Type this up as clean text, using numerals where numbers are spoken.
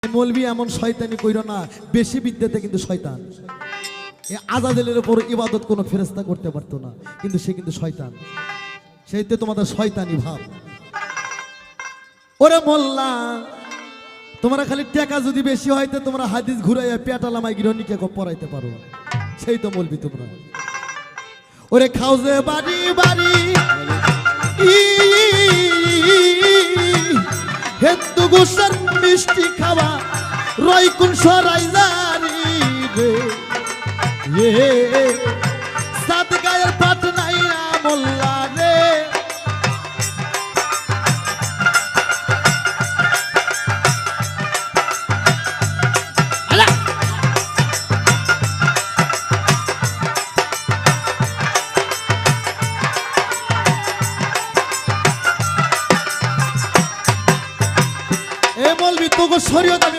মৌলবি এমন শয়তানি কইরো না, বেশি বিদ্যাতে কিন্তু শয়তান। আজাদেলের উপর ইবাদত কোনো ফেরেশতা করতে পারতো না, কিন্তু সে কিন্তু শয়তান। সেইতে তোমাদের শয়তানি ভাব। ওরে মোল্লা, তোমরা খালি টাকা যদি বেশি হয় তো তোমরা হাদিস ঘুরাইয়া পেটালামাই গৃহণীকে পড়াইতে পারো, সেই তো মৌলবি তোমরা। ওরে খাও যে বাড়ি বাড়ি হেতু গোসার মিষ্টি খাওয়া রয় কোন সরাই জারি রে সাত গায়ের পাট নাই না মোল্লা রে। এ বলবি তোকে শরীয়ত